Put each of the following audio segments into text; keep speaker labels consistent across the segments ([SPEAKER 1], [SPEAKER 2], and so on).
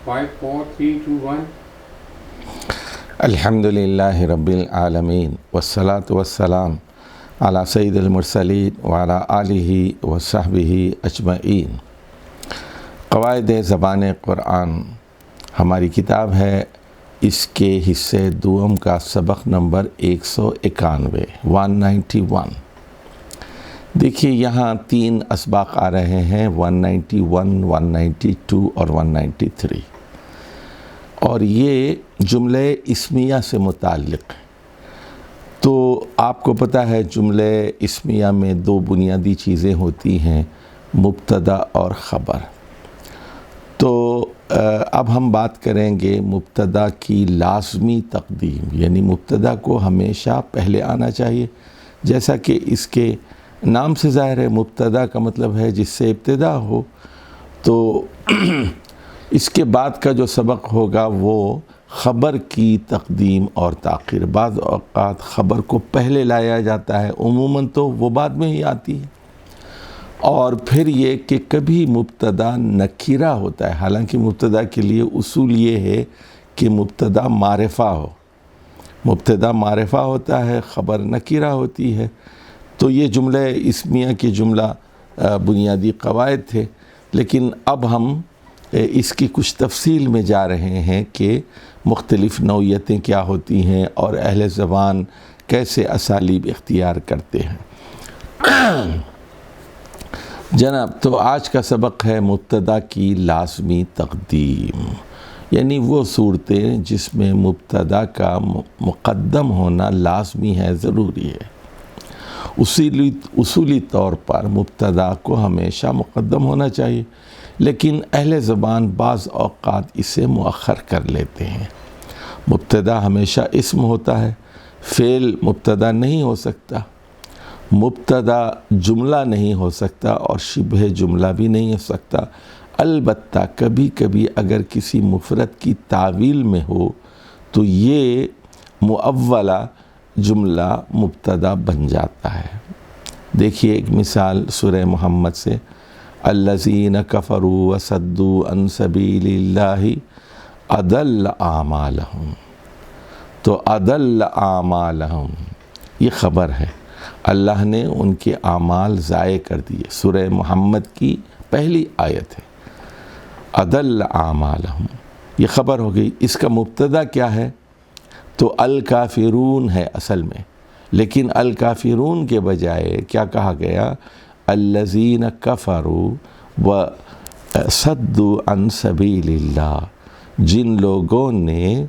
[SPEAKER 1] 5, 4, 3, 2, 1.
[SPEAKER 2] الحمدللہ رب العالمین والصلاة والسلام علی سید المرسلین وعلی آلہ وصحبہ اجمعین۔ قواعد زبان قرآن ہماری کتاب ہے، اس کے حصے دوم کا سبق نمبر 191 191۔ دیکھیے یہاں 3 اسباق آ رہے ہیں، 191 192 اور 193، اور یہ جملے اسمیہ سے متعلق ہیں۔ تو آپ کو پتہ ہے جملے اسمیہ میں 2 بنیادی چیزیں ہوتی ہیں، مبتدا اور خبر۔ تو اب ہم بات کریں گے مبتدا کی لازمی تقدیم، یعنی مبتدا کو ہمیشہ پہلے آنا چاہیے، جیسا کہ اس کے نام سے ظاہر ہے۔ مبتدا کا مطلب ہے جس سے ابتدا ہو، تو اس کے بعد کا جو سبق ہوگا وہ خبر کی تقدیم اور تاخیر۔ بعض اوقات خبر کو پہلے لایا جاتا ہے، عموماً تو وہ بعد میں ہی آتی ہے۔ اور پھر یہ کہ کبھی مبتدا نکیرہ ہوتا ہے، حالانکہ مبتدا کے لیے اصول یہ ہے کہ مبتدا معرفہ ہو، مبتدا معرفہ ہوتا ہے، خبر نکیرہ ہوتی ہے۔ تو یہ جملے اسمیہ کے جملہ بنیادی قواعد تھے، لیکن اب ہم اس کی کچھ تفصیل میں جا رہے ہیں کہ مختلف نوعیتیں کیا ہوتی ہیں اور اہل زبان کیسے اسالیب اختیار کرتے ہیں۔ جناب، تو آج کا سبق ہے مبتدا کی لازمی تقدیم، یعنی وہ صورتیں جس میں مبتدا کا مقدم ہونا لازمی ہے، ضروری ہے۔ اصولی طور پر مبتدا کو ہمیشہ مقدم ہونا چاہیے، لیکن اہل زبان بعض اوقات اسے مؤخر کر لیتے ہیں۔ مبتدا ہمیشہ اسم ہوتا ہے، فعل مبتدا نہیں ہو سکتا، مبتدا جملہ نہیں ہو سکتا، اور شبہ جملہ بھی نہیں ہو سکتا۔ البتہ کبھی کبھی اگر کسی مفرد کی تعویل میں ہو تو یہ مؤولہ جملہ مبتدا بن جاتا ہے۔ دیکھیے ایک مثال سورہ محمد سے، الذین کفروا وصدوا عن سبیل اللہ اضل اعمالہم۔ تو اضل اعمالہم یہ خبر ہے، اللہ نے ان کے اعمال ضائع کر دیے۔ سورہ محمد کی پہلی آیت ہے، اضل اعمالہم، یہ خبر ہو گئی۔ اس کا مبتدا کیا ہے؟ تو الکافرون ہے اصل میں، لیکن الکافرون کے بجائے کیا کہا گیا؟ الذین کفروا وصدوا عن سبیل اللہ، جن لوگوں نے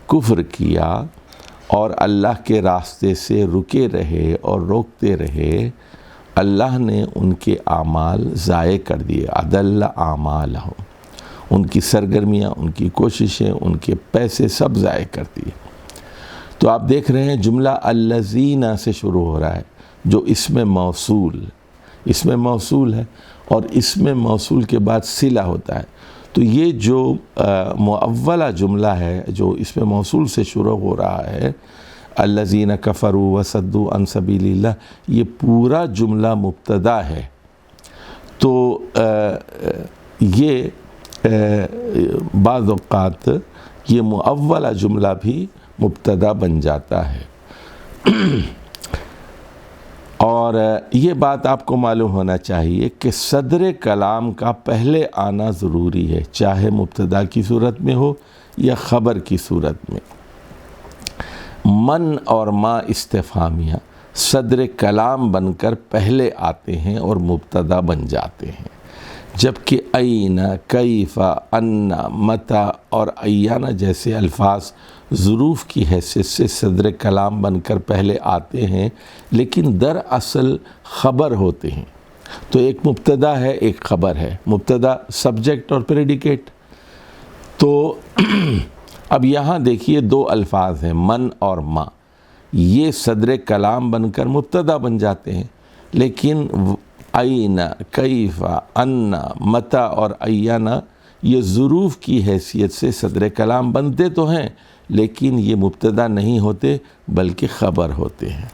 [SPEAKER 2] کفر کیا اور اللہ کے راستے سے رکے رہے اور روکتے رہے، اللہ نے ان کے اعمال ضائع کر دیے۔ اضل اعمالہم، ان کی سرگرمیاں، ان کی کوششیں، ان کے پیسے سب ضائع کر دیے۔ تو آپ دیکھ رہے ہیں جملہ الذین سے شروع ہو رہا ہے، جو اسم موصول ہے، اور اسم موصول کے بعد صلہ ہوتا ہے۔ تو یہ جو مؤولہ جملہ ہے جو اسم موصول سے شروع ہو رہا ہے، الذین کفروا وصدوا عن سبیل اللہ، یہ پورا جملہ مبتدا ہے۔ تو یہ بعض اوقات یہ مؤولہ جملہ بھی مبتدا بن جاتا ہے۔ اور یہ بات آپ کو معلوم ہونا چاہیے کہ صدر کلام کا پہلے آنا ضروری ہے، چاہے مبتدا کی صورت میں ہو یا خبر کی صورت میں۔ من اور ما استفہامیہ صدر کلام بن کر پہلے آتے ہیں اور مبتدا بن جاتے ہیں، جبکہ این، کیف، ان، متی اور ایانہ جیسے الفاظ ظروف کی حیثیت سے صدر کلام بن کر پہلے آتے ہیں، لیکن دراصل خبر ہوتے ہیں۔ تو ایک مبتدا ہے، ایک خبر ہے، مبتدا سبجیکٹ اور پریڈیکیٹ۔ تو اب یہاں دیکھیے 2 الفاظ ہیں، من اور ما، یہ صدر کلام بن کر مبتدا بن جاتے ہیں، لیکن این، کیف، ان، متی اور ایانہ یہ ظروف کی حیثیت سے صدر کلام بنتے تو ہیں، لیکن یہ مبتدا نہیں ہوتے بلکہ خبر ہوتے ہیں۔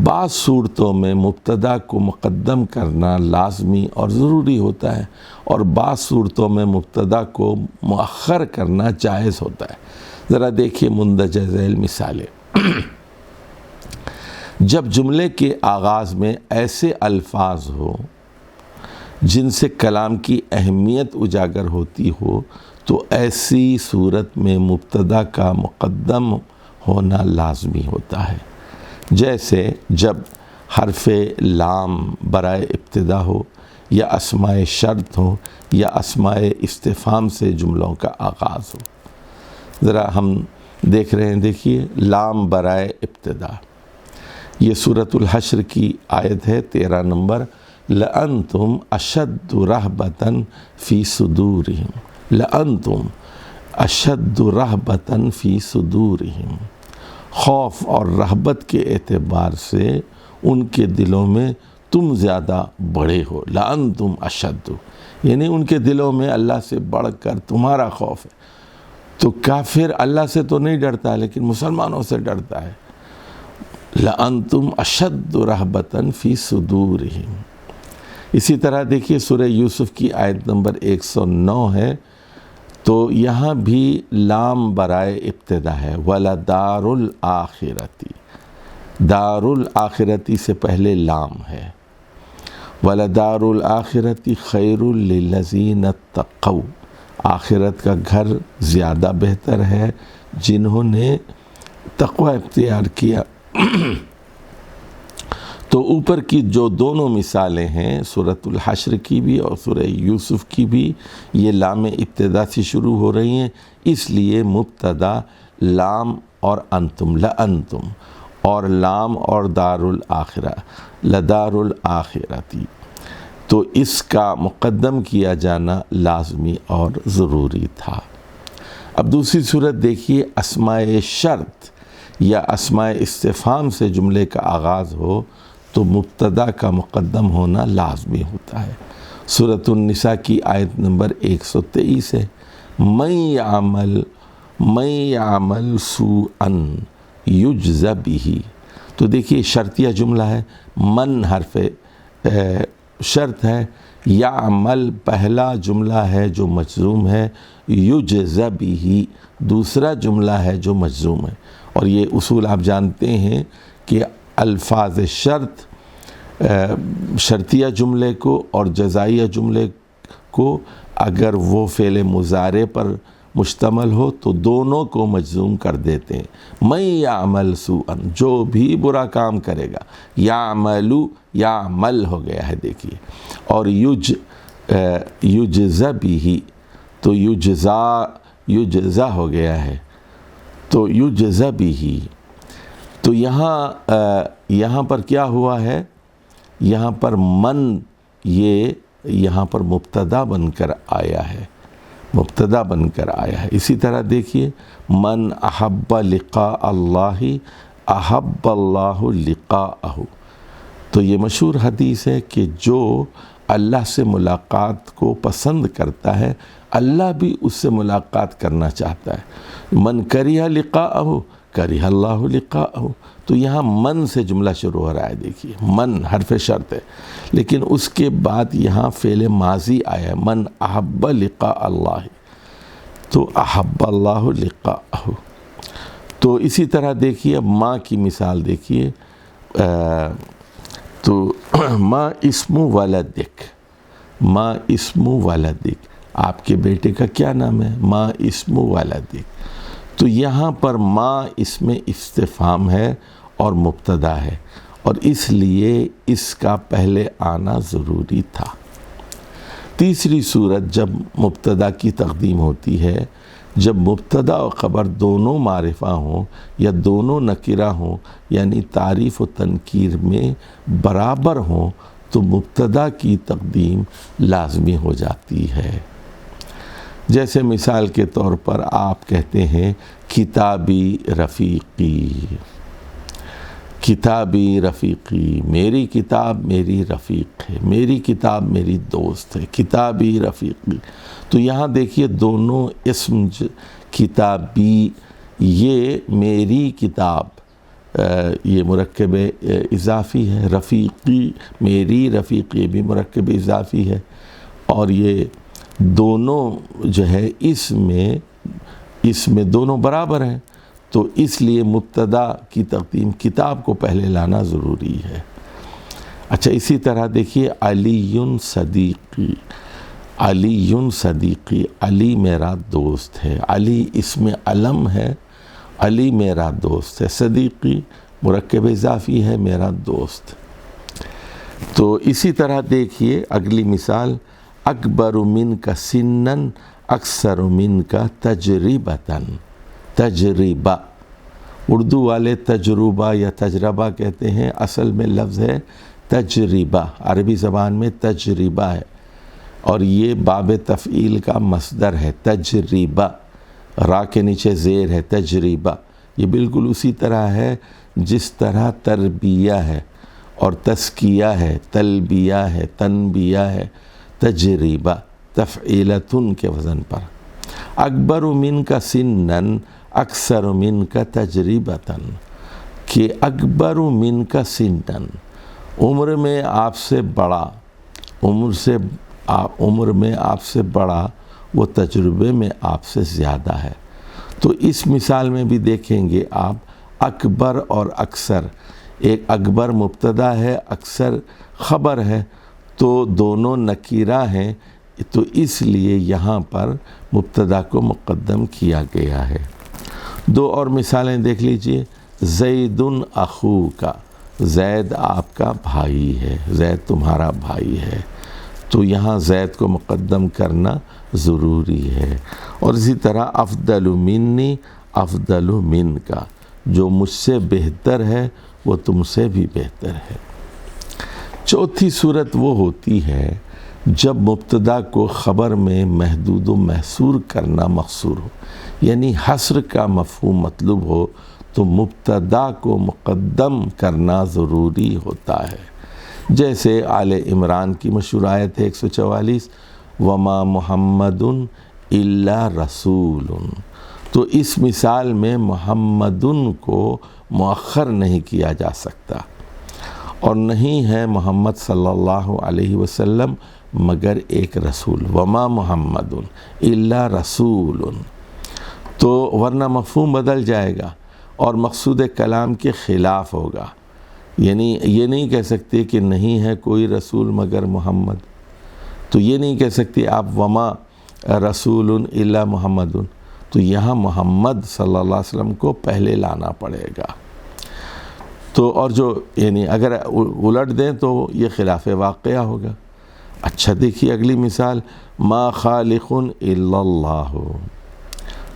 [SPEAKER 2] بعض صورتوں میں مبتدا کو مقدم کرنا لازمی اور ضروری ہوتا ہے، اور بعض صورتوں میں مبتدا کو مؤخر کرنا جائز ہوتا ہے۔ ذرا دیکھیے مندرجہ ذیل مثالیں۔ جب جملے کے آغاز میں ایسے الفاظ ہو جن سے کلام کی اہمیت اجاگر ہوتی ہو تو ایسی صورت میں مبتدا کا مقدم ہونا لازمی ہوتا ہے، جیسے جب حرف لام برائے ابتدا ہو، یا اسماء شرط ہو، یا اسماء استفہام سے جملوں کا آغاز ہو۔ ذرا ہم دیکھ رہے ہیں، دیکھیے لام برائے ابتدا، یہ سورۃ الحشر کی آیت ہے 13 نمبر، لَأَنْتُمْ أَشَدُّ رَهْبَةً فِي صُدُورِهِمْ، لَأَنْتُمْ أَشَدُّ رَهْبَةً فِي صُدُورِهِمْ، خوف اور رہبت کے اعتبار سے ان کے دلوں میں تم زیادہ بڑے ہو۔ لَأَنْتُمْ أَشَدُّ یعنی ان کے دلوں میں اللہ سے بڑھ کر تمہارا خوف ہے۔ تو کافر اللہ سے تو نہیں ڈرتا لیکن مسلمانوں سے ڈرتا ہے۔ لَأَنْتُمْ أَشَدُّ رَهْبَةً فِي صُدُورِهِمْ۔ اسی طرح دیکھیے سورہ یوسف کی آیت نمبر 109 ہے، تو یہاں بھی لام برائے ابتدا ہے، وَلَدَارُ الْآخِرَةِ، دار الآخرتی سے پہلے لام ہے، وَلَدَارُ الْآخِرَةِ خَيْرٌ لِلَّذِينَ اتَّقَوْا، آخرت کا گھر زیادہ بہتر ہے جنہوں نے تقوی اختیار کیا۔ تو اوپر کی جو دونوں مثالیں ہیں، سورۃ الحشر کی بھی اور سورہ یوسف کی بھی، یہ لام ابتدا سے شروع ہو رہی ہیں، اس لیے مبتدا لام اور انتم، لَأَنْتُمْ، اور لام اور دار الآخرہ، لَدَارُ الْآخِرَةِ، تو اس کا مقدم کیا جانا لازمی اور ضروری تھا۔ اب دوسری صورت دیکھیے، اسماء شرط یا اسماء استفہام سے جملے کا آغاز ہو تو مبتدا کا مقدم ہونا لازمی ہوتا ہے۔ سورۃ النساء کی آیت نمبر 123 ہے، مَن یعمل سوءًا یجز بہ، تو دیکھیے شرطیہ جملہ ہے، من حرف شرط ہے، یعمل پہلا جملہ ہے جو مجزوم ہے، یجز بہ دوسرا جملہ ہے جو مجزوم ہے۔ اور یہ اصول آپ جانتے ہیں کہ الفاظ شرط شرطیہ جملے کو اور جزائیہ جملے کو اگر وہ فعل مضارع پر مشتمل ہو تو دونوں کو مجزوم کر دیتے ہیں۔ من یعمل سوءًا، جو بھی برا کام کرے گا، یعمل یعمل ہو گیا ہے دیکھیے، اور یجز بہ تو یجزا ہو گیا ہے، تو یجز بہ، تو یہاں پر کیا ہوا ہے، یہاں پر من یہ یہاں پر مبتدا بن کر آیا ہے، مبتدا بن کر آیا ہے۔ اسی طرح دیکھیے، من احب لقاء اللہ احب اللہ لقاءہ، تو یہ مشہور حدیث ہے کہ جو اللہ سے ملاقات کو پسند کرتا ہے اللہ بھی اس سے ملاقات کرنا چاہتا ہے۔ من کریہ لقاءہ کریہ اللہ لقاءہ، تو یہاں من سے جملہ شروع ہو رہا ہے، دیکھیے من حرف شرط ہے، لیکن اس کے بعد یہاں فعل ماضی آیا ہے، من احب لقاء اللہ، تو احب اللہ لقاءہ۔ تو اسی طرح دیکھیے ماں کی مثال دیکھیے، تو ماں اسم ولدک، ماں اسم ولدک، آپ کے بیٹے کا کیا نام ہے، ماں اسم ولدک، تو یہاں پر ماں اسم استفہام ہے اور مبتدا ہے، اور اس لیے اس کا پہلے آنا ضروری تھا۔ تیسری صورت جب مبتدا کی تقدیم ہوتی ہے، جب مبتدا و خبر دونوں معرفہ ہوں یا دونوں نکرہ ہوں، یعنی تعریف و تنکیر میں برابر ہوں، تو مبتدا کی تقدیم لازمی ہو جاتی ہے۔ جیسے مثال کے طور پر آپ کہتے ہیں کتابی رفیقی، کتابی رفیقی، میری کتاب میری رفیق ہے، میری کتاب میری دوست ہے، کتابی رفیقی، تو یہاں دیکھیے دونوں اسم کتابی، یہ میری کتاب یہ مرکب اضافی ہے، رفیقی میری رفیق یہ بھی مرکب اضافی ہے، اور یہ دونوں جو ہے اس میں دونوں برابر ہیں، تو اس لیے مبتدا کی تقدیم کتاب کو پہلے لانا ضروری ہے۔ اچھا، اسی طرح دیکھیے علی صدیقی، علی صدیقی، علی میرا دوست ہے، علی اسم علم ہے، علی میرا دوست ہے، صدیقی مرکب اضافی ہے، میرا دوست۔ تو اسی طرح دیکھیے اگلی مثال، اکبر منک سنا اکثر منک تجربۃ، تجربہ، اردو والے تجربہ یا تجربہ کہتے ہیں، اصل میں لفظ ہے تجربہ، عربی زبان میں تجربہ ہے، اور یہ باب تفعیل کا مصدر ہے، تجربہ، را کے نیچے زیر ہے، تجربہ۔ یہ بالکل اسی طرح ہے جس طرح تربیہ ہے اور تزکیہ ہے، تلبیہ ہے، تنبیہ ہے، تجربہ تفعیلتن کے وزن پر۔ اکبر منک سنا اکثر منک تجربۃ، کہ اکبر منک سنا، عمر میں آپ سے بڑا، عمر میں آپ سے بڑا، وہ تجربے میں آپ سے زیادہ ہے۔ تو اس مثال میں بھی دیکھیں گے آپ اکبر اور اکثر، ایک اکبر مبتدا ہے، اکثر خبر ہے، تو دونوں نکیرہ ہیں، تو اس لیے یہاں پر مبتدا کو مقدم کیا گیا ہے۔ دو اور مثالیں دیکھ لیجئے، زید اخوک، زید آپ کا بھائی ہے، زید تمہارا بھائی ہے، تو یہاں زید کو مقدم کرنا ضروری ہے۔ اور اسی طرح افضل منی افضل منک، جو مجھ سے بہتر ہے وہ تم سے بھی بہتر ہے۔ چوتھی صورت وہ ہوتی ہے جب مبتدا کو خبر میں محدود و محصور کرنا مقصور ہو، یعنی حصر کا مفہوم مطلوب ہو، تو مبتدا کو مقدم کرنا ضروری ہوتا ہے۔ جیسے آل عمران کی مشہور آیت ہے 144، وما محمد الا رسول، تو اس مثال میں محمد کو مؤخر نہیں کیا جا سکتا، اور نہیں ہے محمد صلی اللہ علیہ وسلم مگر ایک رسول، وما محمد الا رسول، تو ورنہ مفہوم بدل جائے گا اور مقصود کلام کے خلاف ہوگا۔ یعنی یہ نہیں کہہ سکتے کہ نہیں ہے کوئی رسول مگر محمد، تو یہ نہیں کہہ سکتے آپ وما رسول الا محمد، تو یہاں محمد صلی اللہ علیہ وسلم کو پہلے لانا پڑے گا۔ تو اور جو یعنی اگر الٹ دیں تو یہ خلاف واقعہ ہوگا۔ اچھا دیکھیے اگلی مثال، ما خالق الا اللہ،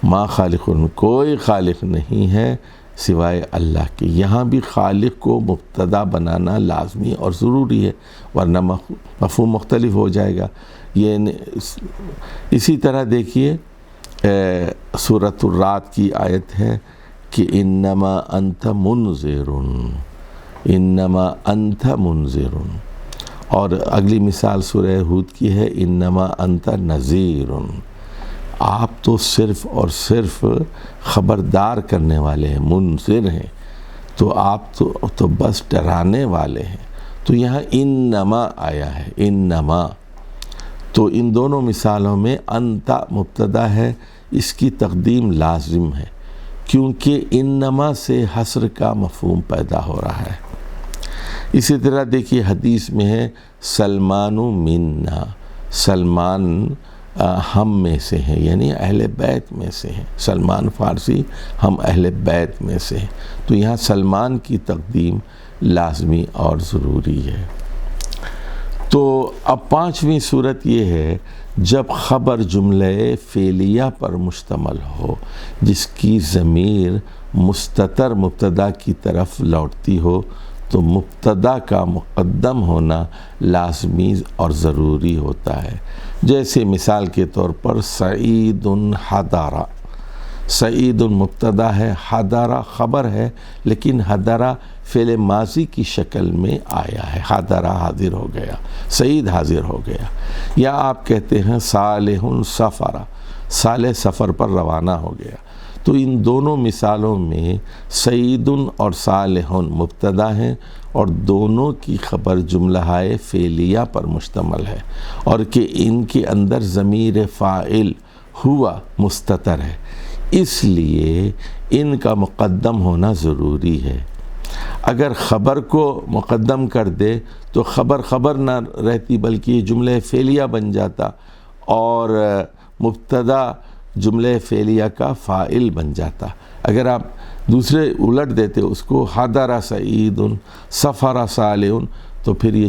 [SPEAKER 2] ما خالق، کوئی خالق نہیں ہے سوائے اللہ کی، یہاں بھی خالق کو مبتدا بنانا لازمی اور ضروری ہے، ورنہ مفہوم مختلف ہو جائے گا۔ یہ اسی طرح دیکھیے سورۃ الرعد کی آیت ہے کہ انما انت منذر، انما انت منذر، اور اگلی مثال سورہ ہود کی ہے انما انت نذیر، آپ تو صرف اور صرف خبردار کرنے والے ہیں، منذر ہیں، تو آپ تو بس ڈرانے والے ہیں، تو یہاں انما آیا ہے، انما، تو ان دونوں مثالوں میں انت مبتدا ہے، اس کی تقدیم لازم ہے، کیونکہ انما سے حصر کا مفہوم پیدا ہو رہا ہے۔ اسی طرح دیکھیے حدیث میں ہے سلمان منا، سلمان ہم میں سے ہیں، یعنی اہل بیت میں سے ہیں، سلمان فارسی ہم اہل بیت میں سے ہیں، تو یہاں سلمان کی تقدیم لازمی اور ضروری ہے۔ تو اب پانچویں صورت یہ ہے جب خبر جملہ فعلیہ پر مشتمل ہو، جس کی ضمیر مستتر مبتدا کی طرف لوٹتی ہو، تو مبتدا کا مقدم ہونا لازمی اور ضروری ہوتا ہے۔ جیسے مثال کے طور پر سعید حضر، سعید مبتدا ہے، حضر خبر ہے، لیکن حضر فعل ماضی کی شکل میں آیا ہے، حضر حاضر ہو گیا، سعید حاضر ہو گیا۔ یا آپ کہتے ہیں صالح سفر، صالح سفر پر روانہ ہو گیا، تو ان دونوں مثالوں میں سعید اور صالح مبتدا ہیں اور دونوں کی خبر جملہ فعلیہ پر مشتمل ہے، اور کہ ان کے اندر ضمیر فاعل ہوا مستتر ہے، اس لیے ان کا مقدم ہونا ضروری ہے۔ اگر خبر کو مقدم کر دے تو خبر نہ رہتی بلکہ یہ جملہ فعلیہ بن جاتا، اور مبتدا جملہ فعلیہ کا فاعل بن جاتا۔ اگر آپ دوسرے الٹ دیتے اس کو حضر سعید سفر صالح، تو پھر یہ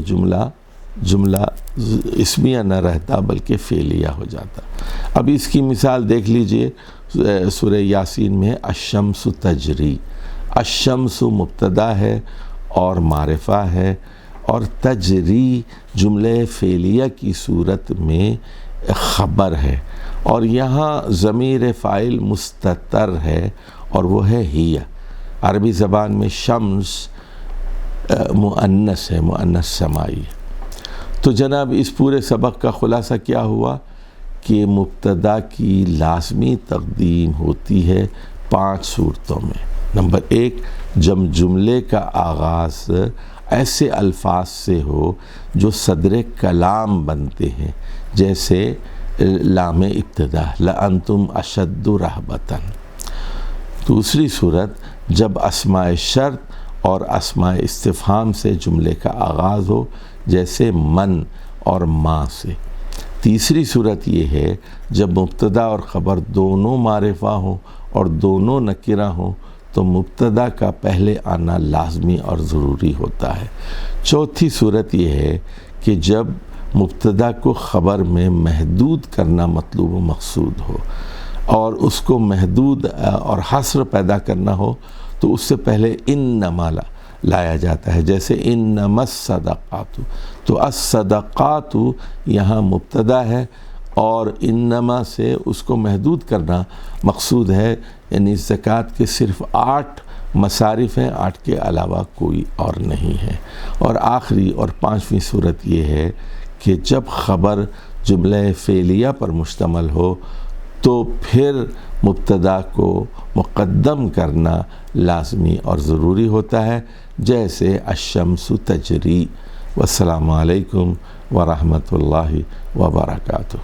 [SPEAKER 2] جملہ اسمیہ نہ رہتا بلکہ فعلیہ ہو جاتا۔ اب اس کی مثال دیکھ لیجئے، سورہ یاسین میں الشمس تجری، الشمس مبتدا ہے اور معرفہ ہے، اور تجری جملہ فعلیہ کی صورت میں خبر ہے، اور یہاں ضمیر فاعل مستتر ہے اور وہ ہے ہی۔ عربی زبان میں شمس مؤنث ہے، مؤنث سمائی۔ تو جناب اس پورے سبق کا خلاصہ کیا ہوا کہ مبتدا کی لازمی تقدیم ہوتی ہے 5 صورتوں میں۔ نمبر 1، جب جملے کا آغاز ایسے الفاظ سے ہو جو صدر کلام بنتے ہیں، جیسے لام ابتدا لأنتم اشد رہبۃ۔ دوسری صورت، جب اسماء شرط اور اسماء استفہام سے جملے کا آغاز ہو، جیسے من اور ما سے۔ تیسری صورت یہ ہے جب مبتدا اور خبر دونوں معرفہ ہوں اور دونوں نکرہ ہوں تو مبتدا کا پہلے آنا لازمی اور ضروری ہوتا ہے۔ چوتھی صورت یہ ہے کہ جب مبتدا کو خبر میں محدود کرنا مطلوب و مقصود ہو، اور اس کو محدود اور حصر پیدا کرنا ہو تو اس سے پہلے انما لایا جاتا ہے، جیسے انما الصدقات، تو الصدقات یہاں مبتدا ہے اور انما سے اس کو محدود کرنا مقصود ہے، یعنی زکوٰۃ کے صرف 8 مصارف ہیں، 8 کے علاوہ کوئی اور نہیں ہے۔ اور آخری اور 5ویں صورت یہ ہے کہ جب خبر جملہ فعلیہ پر مشتمل ہو تو پھر مبتدا کو مقدم کرنا لازمی اور ضروری ہوتا ہے، جیسے الشمس تجری۔ والسلام علیکم ورحمۃ اللہ وبرکاتہ۔